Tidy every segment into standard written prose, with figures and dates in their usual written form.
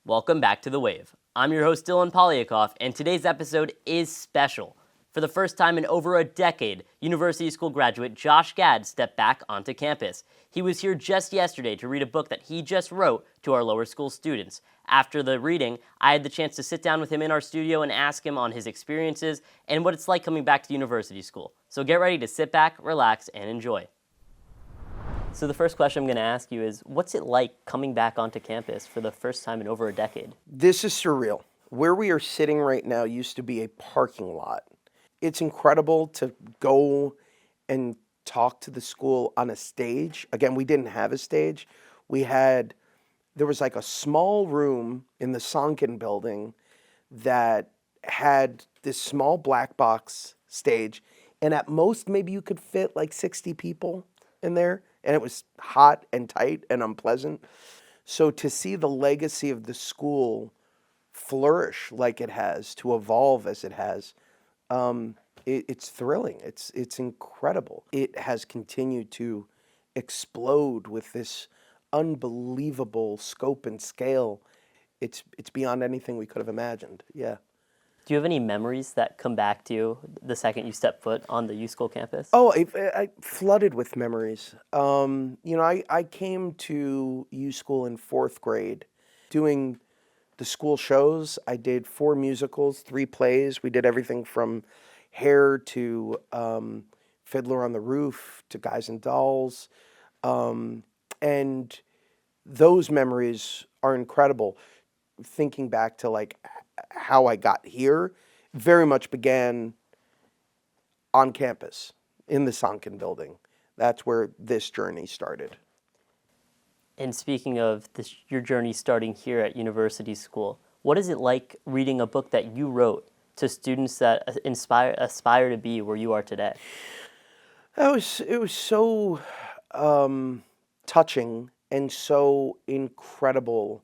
Welcome back to The Wave. I'm your host Dylan Poliakoff, and today's episode is special. For the first time in over a decade, University School graduate Josh Gadd stepped back onto campus. He was here just yesterday to read a book that he just wrote to our lower school students. After the reading, I had the chance to sit down with him in our studio and ask him on his experiences and what it's like coming back to university school. So get ready to sit back, relax, and enjoy. So the first question I'm going to ask you is, what's it like coming back onto campus for the first time in over a decade? This is surreal. Where we are sitting right now used to be a parking lot. It's incredible to go and talk to the school on a stage. Again, we didn't have a stage. There was like a small room in the Sonkin building that had this small black box stage, and at most maybe you could fit like 60 people in there. And it was hot and tight and unpleasant. So to see the legacy of the school flourish like it has, to evolve as it has, it's thrilling. It's incredible. It has continued to explode with this unbelievable scope and scale. It's beyond anything we could have imagined. Yeah. Do you have any memories that come back to you the second you step foot on the U School campus? Oh, I flooded with memories. I came to U School in 4th grade doing the school shows. I did 4 musicals, 3 plays. We did everything from Hair to Fiddler on the Roof to Guys and Dolls. And those memories are incredible. Thinking back to like how I got here very much began on campus in the Sonkin building. That's where this journey started. And speaking of your journey starting here at University School, what is it like reading a book that you wrote to students that aspire to be where you are today? It was so touching and so incredible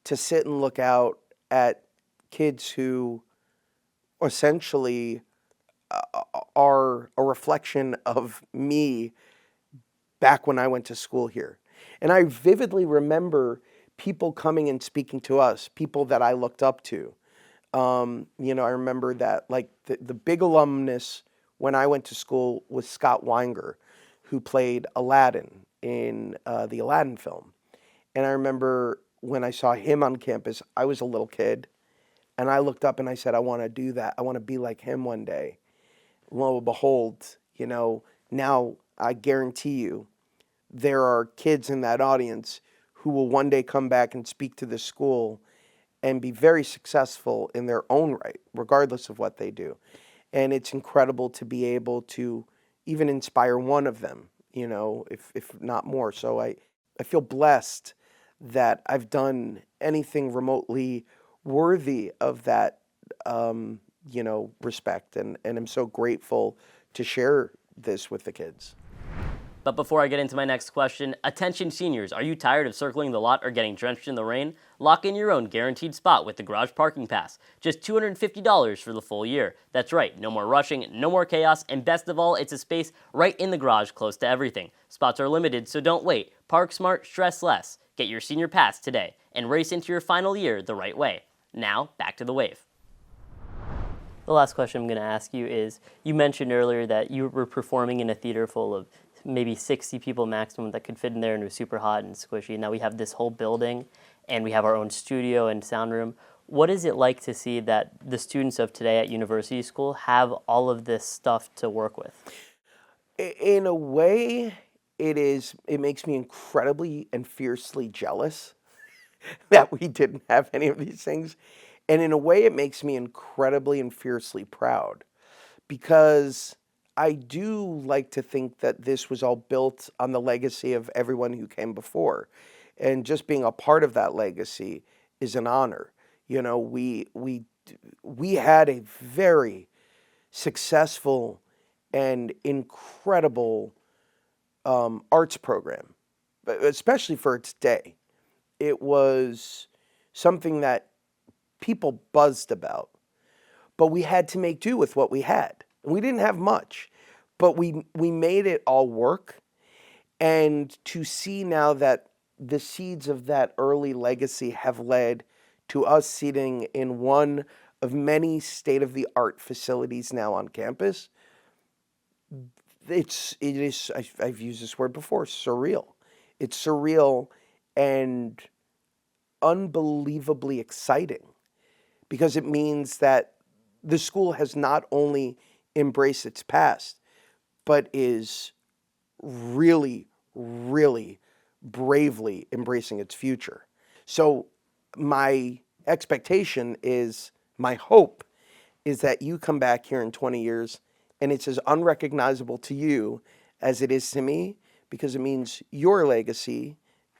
to sit and look out at kids who essentially are a reflection of me back when I went to school here. And I vividly remember people coming and speaking to us, people that I looked up to. I remember that like the big alumnus when I went to school was Scott Weinger, who played Aladdin in the Aladdin film. And I remember when I saw him on campus, I was a little kid, and I looked up and I said, I want to do that. I want to be like him one day. Lo and behold, now I guarantee you there are kids in that audience who will one day come back and speak to this school and be very successful in their own right, regardless of what they do. And it's incredible to be able to even inspire one of them, if not more. So I feel blessed that I've done anything remotely worthy of that, respect. And I'm so grateful to share this with the kids. But before I get into my next question, attention seniors, are you tired of circling the lot or getting drenched in the rain? Lock in your own guaranteed spot with the Garage Parking Pass. Just $250 for the full year. That's right, no more rushing, no more chaos, and best of all, it's a space right in the garage close to everything. Spots are limited, so don't wait. Park smart, stress less. Get your senior pass today and race into your final year the right way. Now, back to the Wave. The last question I'm going to ask you is, you mentioned earlier that you were performing in a theater full of maybe 60 people maximum that could fit in there, and it was super hot and squishy. Now we have this whole building, and we have our own studio and sound room. What is it like to see that the students of today at University School have all of this stuff to work with? In a way, it makes me incredibly and fiercely jealous that we didn't have any of these things. And in a way, it makes me incredibly and fiercely proud, because I do like to think that this was all built on the legacy of everyone who came before. And just being a part of that legacy is an honor. We had a very successful and incredible arts program, especially for its day. It was something that people buzzed about, but we had to make do with what we had. We didn't have much, but we made it all work. And to see now that the seeds of that early legacy have led to us sitting in one of many state-of-the-art facilities now on campus, it is, I've used this word before, surreal. It's surreal and unbelievably exciting, because it means that the school has not only embraced its past, but is really, really bravely embracing its future. So my expectation is, my hope is that you come back here in 20 years and it's as unrecognizable to you as it is to me, because it means your legacy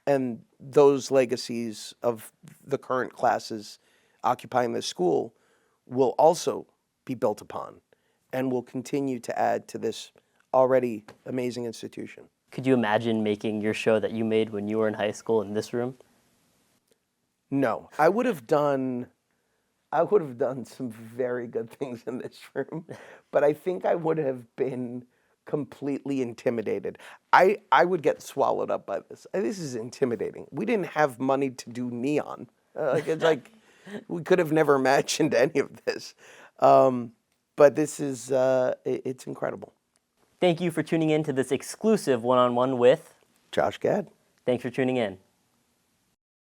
and those legacies of the current classes occupying this school will also be built upon and will continue to add to this already amazing institution. Could you imagine making your show that you made when you were in high school in this room? No, I would have done some very good things in this room, but I think I would have been completely intimidated. I would get swallowed up by this. This is intimidating. We didn't have money to do neon. It's like we could have never imagined any of this. But this is, it's incredible. Thank you for tuning in to this exclusive one-on-one with Josh Gad. Thanks for tuning in.